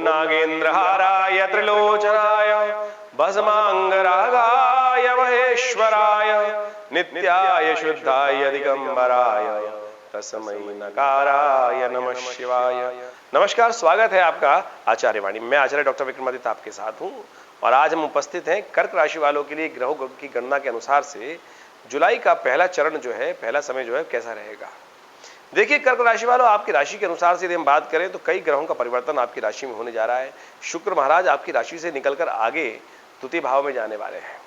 नागेन्द्रहाराय त्रिलोचनाय भस्मांगरागाय महेश्वराय नित्याय शुद्धाय दिगंबराय तस्मै नकाराय नमः शिवाय। नमस्कार, स्वागत है आपका आचार्य वाणी। मैं आचार्य डॉक्टर विक्रमादित्य आपके साथ हूं और आज हम उपस्थित हैं कर्क राशि वालों के लिए ग्रहों की गणना के अनुसार से जुलाई का पहला चरण जो है, पहला समय जो है कैसा रहेगा। देखिए कर्क राशि वालों, आपकी राशि के अनुसार से यदि हम बात करें तो कई ग्रहों का परिवर्तन आपकी राशि में होने जा रहा है। शुक्र महाराज आपकी राशि से निकलकर आगे द्वितीय भाव में जाने वाले हैं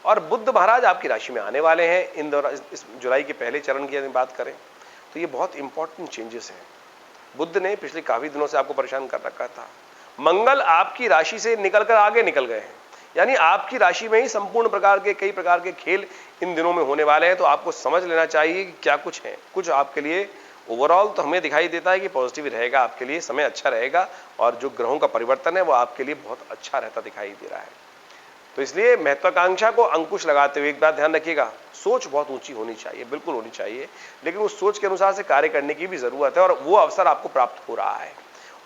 और बुध महाराज आपकी राशि में आने वाले हैं। इस जुलाई के पहले चरण की यदि बात करें तो ये बहुत इंपॉर्टेंट चेंजेस हैं। बुध ने पिछले काफी दिनों से आपको परेशान कर रखा था। मंगल आपकी राशि से निकलकर आगे निकल गए हैं, यानी आपकी राशि में ही संपूर्ण प्रकार के कई प्रकार के खेल इन दिनों में होने वाले हैं। तो आपको समझ लेना चाहिए कि क्या कुछ है। कुछ आपके लिए ओवरऑल तो हमें दिखाई देता है कि पॉजिटिव रहेगा, आपके लिए समय अच्छा रहेगा और जो ग्रहों का परिवर्तन है वो आपके लिए बहुत अच्छा रहता दिखाई दे रहा है। तो इसलिए महत्वाकांक्षा को अंकुश लगाते हुए एक बात ध्यान रखिएगा, सोच बहुत ऊंची होनी चाहिए, बिल्कुल होनी चाहिए, लेकिन उस सोच के अनुसार से कार्य करने की भी जरूरत है और वो अवसर आपको प्राप्त हो रहा है।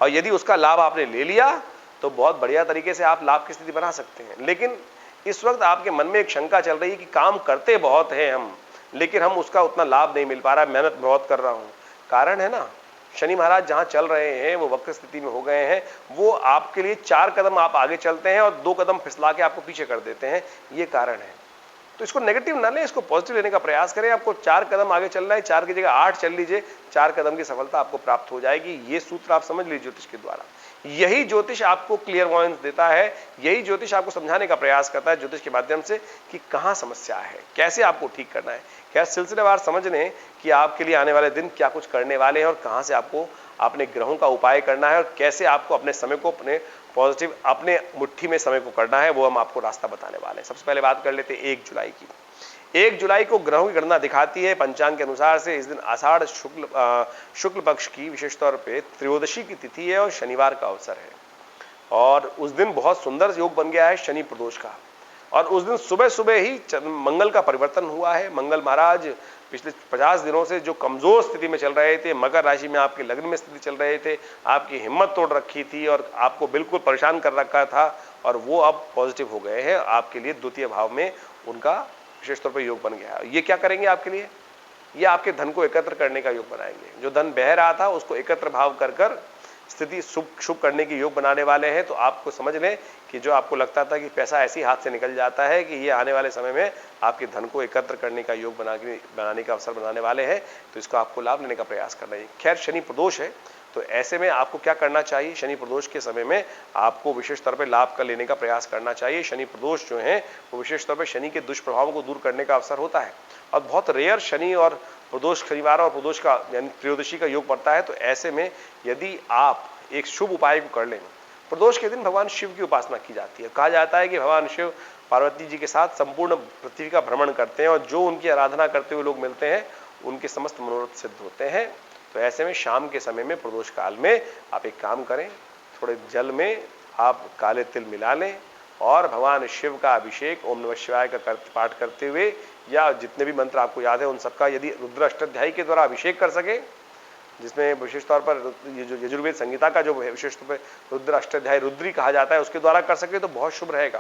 और यदि उसका लाभ आपने ले लिया तो बहुत बढ़िया तरीके से आप लाभ की स्थिति बना सकते हैं। लेकिन इस वक्त आपके मन में एक शंका चल रही है कि काम करते बहुत हैं हम, लेकिन हम उसका उतना लाभ नहीं मिल पा रहा, मेहनत बहुत कर रहा हूं। कारण है ना, शनि महाराज जहां चल रहे हैं वो वक्र स्थिति में हो गए हैं। वो आपके लिए 4 कदम आप आगे चलते हैं और 2 कदम फिसला के आपको पीछे कर देते हैं, ये कारण है। तो इसको नेगेटिव ना लें, इसको पॉजिटिव लेने का प्रयास करें। आपको 4 कदम आगे चलना है, 4 की जगह 8 चल लीजिए, 4 कदम की सफलता आपको प्राप्त हो जाएगी। ये सूत्र आप समझ लीजिए ज्योतिष के द्वारा। यही ज्योतिष आपको क्लियरवॉयंस देता है, यही ज्योतिष आपको समझाने का प्रयास करता है ज्योतिष के माध्यम से कि कहां समस्या है, कैसे आपको ठीक करना है। खैर सिलसिलेवार समझ लें कि आपके लिए आने वाले दिन क्या कुछ करने वाले हैं और कहां से आपको अपने ग्रहों का उपाय करना है और कैसे आपको अपने समय को अपने पॉजिटिव अपने मुट्ठी में समय को करना है, वो हम आपको रास्ता बताने वाले हैं। सबसे पहले बात कर लेते हैं 1 जुलाई की। 1 जुलाई को ग्रहों की गणना दिखाती है पंचांग के अनुसार से इस दिन आषाढ़ शुक्ल पक्ष की विशेष तौर पे त्रयोदशी की तिथि है और शनिवार का अवसर है। और उस दिन बहुत सुंदर योग बन गया है शनि प्रदोष का। और उस दिन सुबह सुबह ही मंगल का परिवर्तन हुआ है। मंगल महाराज पिछले 50 दिनों से जो कमजोर स्थिति में चल रहे थे, मकर राशि में आपके लग्न में स्थिति चल रहे थे, आपकी हिम्मत तोड़ रखी थी और आपको बिल्कुल परेशान कर रखा था, और वो अब पॉजिटिव हो गए हैं। आपके लिए द्वितीय भाव में उनका विशेष तौर पर योग बन गया है। ये क्या करेंगे आपके लिए? ये आपके धन को एकत्र करने का योग बनाएंगे। जो धन बह रहा था उसको एकत्र भाव कर कर स्थिति शुभ करने की योग बनाने वाले हैं। तो आपको समझ लें कि जो आपको लगता था कि पैसा ऐसे ही हाथ से निकल जाता है, कि ये आने वाले समय में आपके धन को एकत्र करने का योग बनाने का अवसर बनाने वाले हैं। तो इसको आपको लाभ लेने का प्रयास करना है। खैर शनि प्रदोष है, तो ऐसे में आपको क्या करना चाहिए? शनि प्रदोष के समय में आपको विशेष तौर पर लाभ का लेने का प्रयास करना चाहिए। शनि प्रदोष जो है वो विशेष तौर पर शनि के दुष्प्रभावों को दूर करने का अवसर होता है और बहुत रेयर शनि और प्रदोष शनिवार और प्रदोष का यानी त्रयोदशी का योग पड़ता है। तो ऐसे में यदि आप एक शुभ उपाय को कर लें, प्रदोष के दिन भगवान शिव की उपासना की जाती है। कहा जाता है कि भगवान शिव पार्वती जी के साथ संपूर्ण पृथ्वी का भ्रमण करते हैं और जो उनकी आराधना करते हुए लोग मिलते हैं उनके समस्त मनोरथ सिद्ध होते हैं। तो ऐसे में शाम के समय में प्रदोष काल में आप एक काम करें, थोड़े जल में आप काले तिल मिला लें और भगवान शिव का अभिषेक ओम नमः शिवाय का पाठ करते हुए, या जितने भी मंत्र आपको याद है उन सबका यदि रुद्र अष्टाध्यायी के द्वारा अभिषेक कर सके, जिसमें विशेष तौर पर ये जो यजुर्वेद संहिता का जो विशेष तौर पर रुद्र अष्टाध्यायी रुद्री कहा जाता है उसके द्वारा कर सके तो बहुत शुभ रहेगा।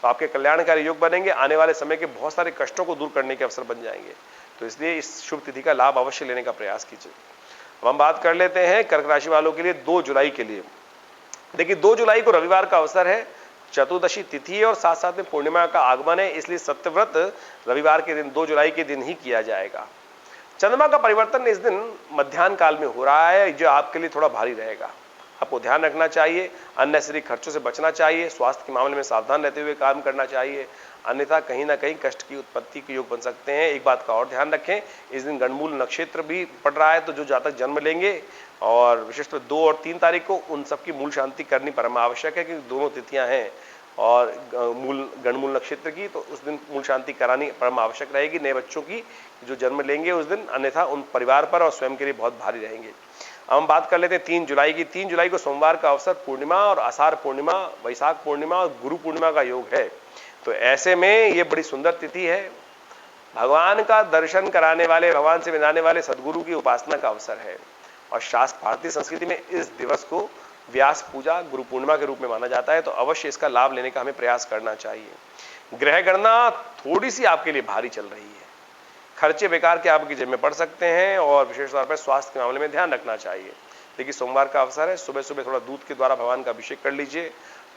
तो आपके कल्याणकारी योग बनेंगे, आने वाले समय के बहुत सारे कष्टों को दूर करने के अवसर बन जाएंगे। तो इसलिए इस शुभ तिथि का लाभ अवश्य लेने का प्रयास कीजिए। अब हम बात कर लेते हैं कर्क राशि वालों के लिए 2 जुलाई के लिए। देखिए 2 जुलाई को रविवार का अवसर है, चतुर्दशी तिथि है और साथ साथ में पूर्णिमा का आगमन है, इसलिए सत्यव्रत रविवार के दिन 2 जुलाई के दिन ही किया जाएगा। चंद्रमा का परिवर्तन इस दिन मध्याह्न काल में हो रहा है, जो आपके लिए थोड़ा भारी रहेगा। आपको ध्यान रखना चाहिए, अननेसेसरी खर्चों से बचना चाहिए, स्वास्थ्य के मामले में सावधान रहते हुए काम करना चाहिए, अन्यथा कहीं ना कहीं कष्ट की उत्पत्ति के योग बन सकते हैं। एक बात का और ध्यान रखें, इस दिन गणमूल नक्षत्र भी पड़ रहा है, तो जो जातक जन्म लेंगे और विशेषतः 2 और 3 तारीख को उन सबकी मूल शांति करनी परम आवश्यक है, क्योंकि दोनों तिथियां हैं और गणमूल नक्षत्र की, तो उस दिन मूल शांति करानी परम आवश्यक रहेगी नए बच्चों की जो जन्म लेंगे उस दिन, अन्यथा उन परिवार पर और स्वयं के लिए बहुत भारी रहेंगे। हम बात कर लेते हैं 3 जुलाई की। 3 जुलाई को सोमवार का अवसर पूर्णिमा और आषाढ़ पूर्णिमा, वैशाख पूर्णिमा और गुरु पूर्णिमा का योग है। तो ऐसे में ये बड़ी सुंदर तिथि है, भगवान का दर्शन कराने वाले, भगवान से मिलाने वाले सदगुरु की उपासना का अवसर है। और शास्त्र भारतीय संस्कृति में इस दिवस को व्यास पूजा गुरु पूर्णिमा के रूप में माना जाता है, तो अवश्य इसका लाभ लेने का हमें प्रयास करना चाहिए। ग्रह गणना थोड़ी सी आपके लिए भारी चल रही है, खर्चे बेकार के आपकी जेब में पड़ सकते हैं और विशेष तौर पर स्वास्थ्य के मामले में ध्यान रखना चाहिए। देखिए सोमवार का अवसर है, सुबह सुबह थोड़ा दूध के द्वारा भगवान का अभिषेक कर लीजिए,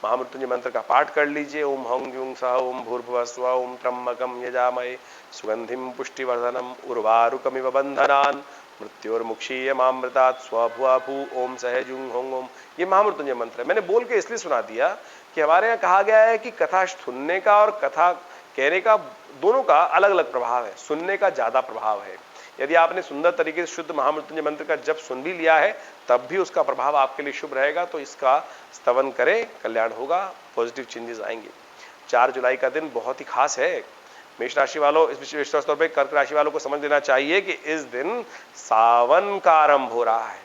महामृत्युंजय मंत्र का पाठ कर लीजिए। ओम हं ह्यूं सः ओम भूर्भुवः स्वः ओम त्र्यंबकं यजामहे सुगंधिं पुष्टिवर्धनम् उर्वारुकमिव बन्धनान् मृत्योर्मुक्षीयमामृतात् स्वभुवा भू ओम सह जुं हों ओम। ये महामृत्युंजय मंत्र है। मैंने बोल के इसलिए सुना दिया कि हमारे यहाँ कहा गया है कि कथा सुनने का और कथा कहने का दोनों का अलग अलग प्रभाव है, सुनने का ज्यादा प्रभाव है। यदि आपने सुंदर तरीके से शुद्ध महामृत्युंजय मंत्र का जप सुन भी लिया है तब भी उसका प्रभाव आपके लिए शुभ रहेगा, तो इसका स्तवन करें, कल्याण होगा, पॉजिटिव चेंजेस आएंगे। 4 जुलाई का दिन बहुत ही खास है। मेष राशि वालों, इस विशेष तौर पर कर्क राशि वालों को समझ लेना चाहिए कि इस दिन सावन का आरंभ हो रहा है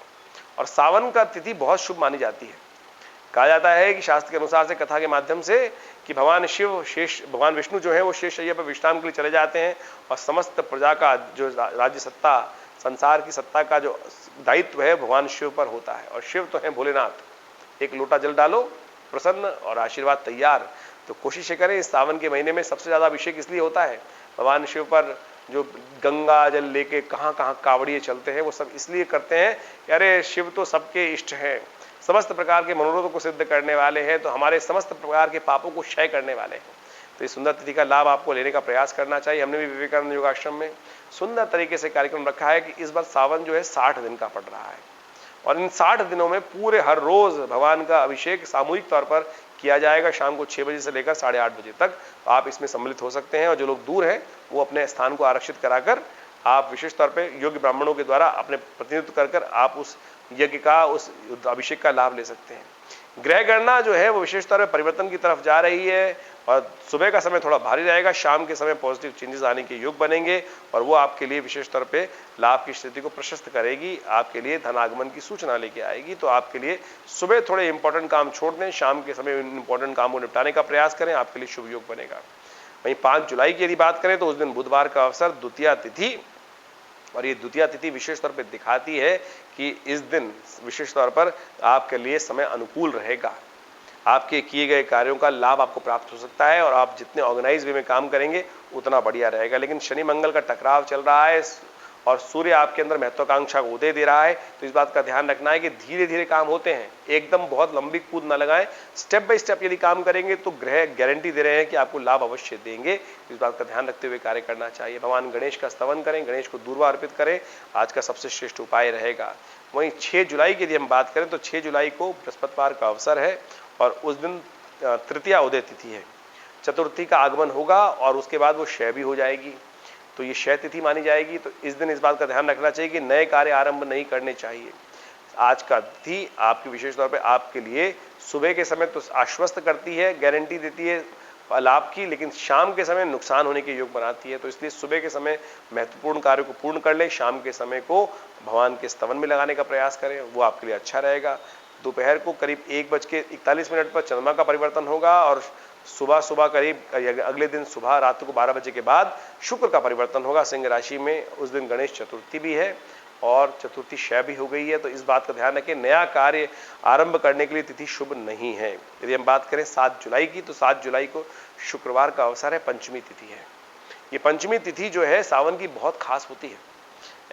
और सावन का तिथि बहुत शुभ मानी जाती है। कहा जाता है कि शास्त्र के अनुसार से कथा के माध्यम से कि भगवान शिव भगवान विष्णु जो है वो शेष शैया पर विश्राम के लिए चले जाते हैं और समस्त प्रजा का जो राज्य सत्ता, संसार की सत्ता का जो दायित्व है भगवान शिव पर होता है। और शिव तो है भोलेनाथ। एक लोटा जल डालो, प्रसन्न और आशीर्वाद तैयार। तो कोशिश करें इस सावन के महीने में सबसे ज्यादा अभिषेक इसलिए होता है, भगवान शिव पर जो गंगा जल लेके कहाँ कहाँ कावड़िए चलते हैं वो सब इसलिए करते हैं, अरे शिव तो सबके इष्ट हैं, समस्त प्रकार के मनोरथों को सिद्ध करने वाले हैं, तो हमारे समस्त प्रकार के पापों को क्षय करने वाले हैं। तो इस सुंदर तिथि का लाभ आपको लेने का प्रयास करना चाहिए। हमने भी विवेकानंद योगाश्रम में सुंदर तरीके से कार्यक्रम रखा है कि इस बार सावन जो है 60 दिन का पड़ रहा है और इन 60 दिनों में पूरे हर रोज भगवान का अभिषेक सामूहिक तौर पर किया जाएगा शाम को 6 बजे से लेकर 8:30 बजे तक। तो आप इसमें सम्मिलित हो सकते हैं और जो लोग दूर हैं वो अपने स्थान को आरक्षित कराकर आप विशेष तौर पर योग्य ब्राह्मणों के द्वारा अपने प्रतिनिधित्व कर आप उस यज्ञ का, उस अभिषेक का लाभ ले सकते हैं। ग्रह गणना जो है वो विशेष तौर पर परिवर्तन की तरफ जा रही है और सुबह का समय थोड़ा भारी रहेगा, शाम के समय पॉजिटिव चेंजेस आने के योग बनेंगे और वो आपके लिए विशेष तौर पे लाभ की स्थिति को प्रशस्त करेगी, आपके लिए धन आगमन की सूचना लेके आएगी। तो आपके लिए सुबह थोड़े इंपॉर्टेंट काम छोड़ दें, शाम के समय इंपॉर्टेंट काम को निपटाने का प्रयास करें, आपके लिए शुभ योग बनेगा। वहीं 5 जुलाई की यदि बात करें तो उस दिन बुधवार का अवसर द्वितीया तिथि, और ये द्वितीया तिथि विशेष तौर पर दिखाती है कि इस दिन विशेष तौर पर आपके लिए समय अनुकूल रहेगा, आपके किए गए कार्यों का लाभ आपको प्राप्त हो सकता है और आप जितने ऑर्गेनाइज वे में काम करेंगे उतना बढ़िया रहेगा। लेकिन शनि मंगल का टकराव चल रहा है और सूर्य आपके अंदर महत्वाकांक्षा को उदय दे रहा है, तो इस बात का ध्यान रखना है कि धीरे धीरे काम होते हैं, एकदम बहुत लंबी कूद ना लगाएं। स्टेप बाय स्टेप यदि काम करेंगे तो ग्रह गारंटी दे रहे हैं कि आपको लाभ अवश्य देंगे। इस बात का ध्यान रखते हुए कार्य करना चाहिए। भगवान गणेश का स्तवन करें, गणेश को दूर्वा अर्पित करें, आज का सबसे श्रेष्ठ उपाय रहेगा। वहीं 6 जुलाई की यदि हम बात करें तो 6 जुलाई को बृहस्पतिवार का अवसर है और उस दिन तृतीया उदय तिथि है, चतुर्थी का आगमन होगा और उसके बाद वो क्षय भी हो जाएगी, तो ये क्षय तिथि मानी जाएगी। तो इस दिन इस बात का ध्यान रखना चाहिए कि नए कार्य आरंभ नहीं करने चाहिए। आज का तिथि आपकी विशेष तौर पे आपके लिए सुबह के समय तो आश्वस्त करती है, गारंटी देती है लाभ की, लेकिन शाम के समय नुकसान होने के योग बनाती है। तो इसलिए सुबह के समय महत्वपूर्ण कार्य को पूर्ण कर लें, शाम के समय को भगवान के स्तवन में लगाने का प्रयास करें, वो आपके लिए अच्छा रहेगा। दोपहर को करीब 1:41 पर चंद्रमा का परिवर्तन होगा और सुबह करीब अगले दिन सुबह रात को 12 बजे के बाद शुक्र का परिवर्तन होगा सिंह राशि में। उस दिन गणेश चतुर्थी भी है और चतुर्थी क्षय भी हो गई है, तो इस बात का ध्यान रखें, नया कार्य आरंभ करने के लिए तिथि शुभ नहीं है। यदि हम बात करें 7 जुलाई की तो 7 जुलाई को शुक्रवार का अवसर है, पंचमी तिथि है। ये पंचमी तिथि जो है सावन की बहुत खास होती है।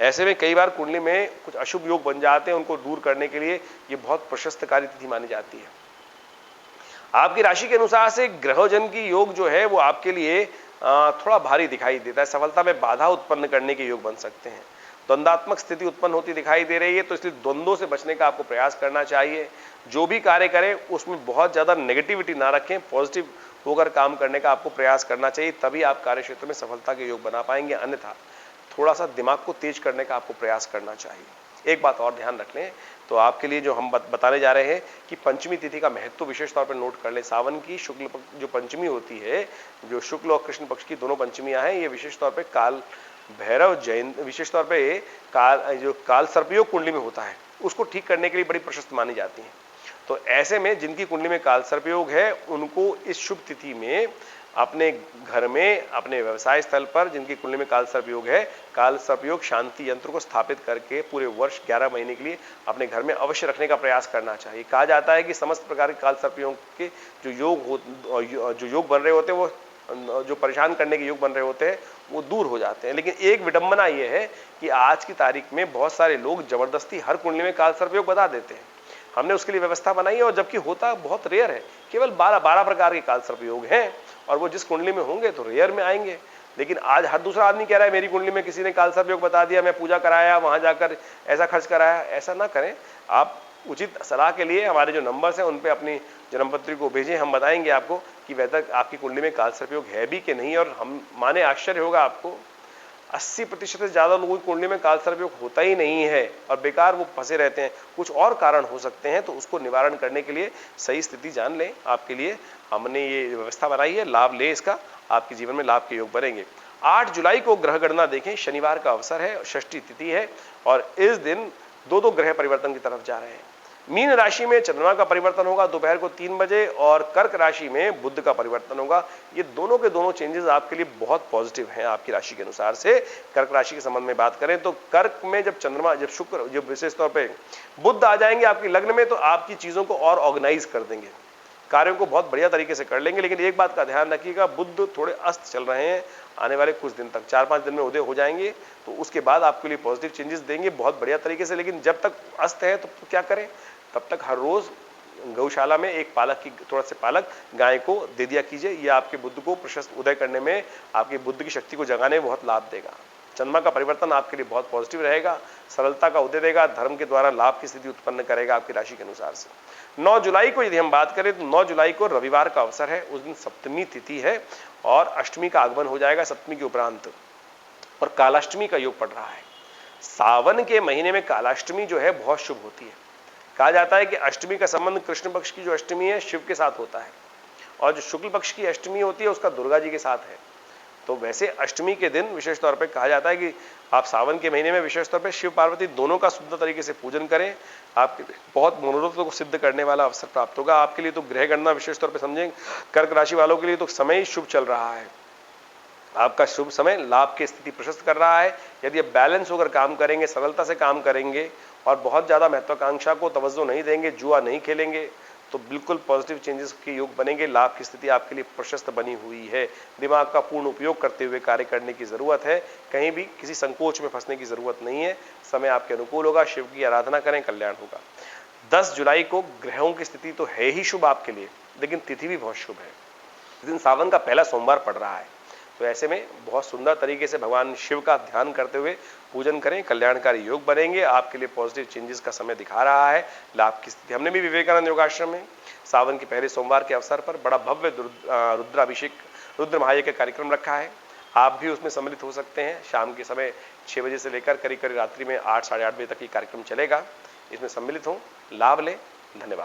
ऐसे में कई बार कुंडली में कुछ अशुभ योग बन जाते हैं, उनको दूर करने के लिए ये बहुत प्रशस्तकारी तिथि मानी जाती है। आपकी राशि के अनुसार से ग्रहोजन की योग जो है वो आपके लिए थोड़ा भारी दिखाई देता है, सफलता में बाधा उत्पन्न करने के योग बन सकते हैं, द्वंद्वात्मक स्थिति उत्पन्न होती दिखाई दे रही है। तो इसलिए द्वंद्वों से बचने का आपको प्रयास करना चाहिए। जो भी कार्य करें उसमें बहुत ज्यादा नेगेटिविटी ना रखें, पॉजिटिव होकर काम करने का आपको प्रयास करना चाहिए, तभी आप कार्य क्षेत्र में सफलता के योग बना पाएंगे। अन्यथा थोड़ा सा दिमाग को तेज करने का आपको प्रयास करना चाहिए। एक बात और ध्यान रख लें, तो आपके लिए जो हम बताने जा रहे हैं कि पंचमी तिथि का महत्व विशेष तौर पर नोट कर लें। सावन की शुक्ल जो पंचमी होती है, जो शुक्ल और कृष्ण पक्ष की दोनों पंचमियां हैं, ये विशेष तौर पर काल भैरव जयंती, विशेष तौर पे जो काल सर्पयोग कुंडली में होता है उसको ठीक करने के लिए बड़ी प्रशस्त मानी जाती है। तो ऐसे में जिनकी कुंडली में काल सर्पयोग है उनको इस शुभ तिथि में अपने घर में, अपने व्यवसाय स्थल पर जिनकी कुंडली में काल सर्प योग है, काल सर्प योग शांति यंत्र को स्थापित करके पूरे वर्ष 11 महीने के लिए अपने घर में अवश्य रखने का प्रयास करना चाहिए। कहा जाता है कि समस्त प्रकार के काल सर्प योग के जो योग बन रहे होते हैं, वो जो परेशान करने के योग बन रहे होते हैं, वो दूर हो जाते हैं। लेकिन एक विडंबना ये है कि आज की तारीख में बहुत सारे लोग जबरदस्ती हर कुंडली में काल सर्प योग बता देते हैं। हमने उसके लिए व्यवस्था बनाई है, और जबकि होता बहुत रेयर है। केवल 12 प्रकार के काल सर्प योग हैं, और वो जिस कुंडली में होंगे तो रेयर में आएंगे। लेकिन आज हर दूसरा आदमी कह रहा है मेरी कुंडली में किसी ने काल सर्प योग बता दिया, मैं पूजा कराया, वहां जाकर ऐसा खर्च कराया। ऐसा ना करें। आप उचित सलाह के लिए हमारे जो नंबर्स हैं उन पे अपनी जन्मपत्री को भेजें। हम बताएंगे आपको कि वैसे आपकी कुंडली में काल सर्प योग है भी कि नहीं। और हम माने आश्चर्य होगा आपको, 80% से ज्यादा लोगों की कुंडली में काल सर्प योग होता ही नहीं है, और बेकार वो फंसे रहते हैं। कुछ और कारण हो सकते हैं, तो उसको निवारण करने के लिए सही स्थिति जान लें। आपके लिए हमने ये व्यवस्था बनाई है, लाभ ले इसका, आपके जीवन में लाभ के योग बनेंगे। 8 जुलाई को ग्रह गणना देखें, शनिवार का अवसर है, षष्ठी तिथि है, और इस दिन दो ग्रह परिवर्तन की तरफ जा रहे हैं। मीन राशि में चंद्रमा का परिवर्तन होगा दोपहर को 3 बजे, और कर्क राशि में बुध का परिवर्तन होगा। ये दोनों के दोनों चेंजेस आपके लिए बहुत पॉजिटिव हैं आपकी राशि के अनुसार से। कर्क राशि के संबंध में बात करें तो कर्क में जब चंद्रमा, जब शुक्र, जब विशेष तौर पे बुध आ जाएंगे आपकी लग्न में, तो आपकी चीजों को और ऑर्गेनाइज कर देंगे, कार्यों को बहुत बढ़िया तरीके से कर लेंगे। लेकिन एक बात का ध्यान रखिएगा, बुध थोड़े अस्त चल रहे हैं आने वाले कुछ दिन तक, 4-5 दिन में उदय हो जाएंगे, तो उसके बाद आपके लिए पॉजिटिव चेंजेस देंगे बहुत बढ़िया तरीके से। लेकिन जब तक अस्त है तो क्या करें, तब तक हर रोज गौशाला में एक पालक की, थोड़ा से पालक गाय को दे दिया कीजिए। ये आपके बुद्ध को प्रशस्त उदय करने में, आपके बुद्ध की शक्ति को जगाने में बहुत लाभ देगा। चंद्रमा का परिवर्तन आपके लिए बहुत पॉजिटिव रहेगा, सरलता का उदय देगा, धर्म के द्वारा लाभ की स्थिति उत्पन्न करेगा आपकी राशि के अनुसार से। 9 जुलाई को यदि हम बात करें तो 9 जुलाई को रविवार का अवसर है, उस दिन सप्तमी तिथि है, और अष्टमी का आगमन हो जाएगा सप्तमी के उपरांत, और कालाष्टमी का योग पड़ रहा है। सावन के महीने में कालाष्टमी जो है बहुत शुभ होती है। कहा जाता है कि अष्टमी का संबंध कृष्ण पक्ष की जो अष्टमी है शिव के साथ होता है, और जो शुक्ल पक्ष की अष्टमी होती है उसका दुर्गा जी के साथ है। तो वैसे अष्टमी के दिन विशेष तौर पे कहा जाता है कि आप सावन के महीने में विशेष तौर पे शिव पार्वती दोनों का शुद्ध तरीके से पूजन करें। आपके बहुत मनोरथ को सिद्ध करने वाला अवसर प्राप्त होगा। आपके लिए तो ग्रह गणना विशेष तौर पर समझें, कर्क राशि वालों के लिए तो समय ही शुभ चल रहा है। आपका शुभ समय लाभ की स्थिति प्रशस्त कर रहा है। यदि आप बैलेंस होकर काम करेंगे, सरलता से काम करेंगे, और बहुत ज्यादा महत्वाकांक्षा को तवज्जो नहीं देंगे, जुआ नहीं खेलेंगे, तो बिल्कुल पॉजिटिव चेंजेस के योग बनेंगे। लाभ की स्थिति आपके लिए प्रशस्त बनी हुई है। दिमाग का पूर्ण उपयोग करते हुए कार्य करने की जरूरत है, कहीं भी किसी संकोच में फंसने की जरूरत नहीं है। समय आपके अनुकूल होगा, शिव की आराधना करें, कल्याण होगा। 10 जुलाई को ग्रहों की स्थिति तो है ही शुभ आपके लिए, लेकिन तिथि भी बहुत शुभ है। इस दिन सावन का पहला सोमवार पड़ रहा है, तो ऐसे में बहुत सुंदर तरीके से भगवान शिव का ध्यान करते हुए पूजन करें, कल्याणकारी योग बनेंगे। आपके लिए पॉजिटिव चेंजेस का समय दिखा रहा है, लाभ की स्थिति। हमने भी विवेकानंद योगाश्रम में सावन के पहले सोमवार के अवसर पर बड़ा भव्य रुद्राभिषेक, रुद्र महायज्ञ का कार्यक्रम रखा है। आप भी उसमें सम्मिलित हो सकते हैं। शाम के समय 6 बजे से लेकर करीब रात्रि में 8-8:30 बजे तक ये कार्यक्रम चलेगा। इसमें सम्मिलित हों, लाभ लें। धन्यवाद।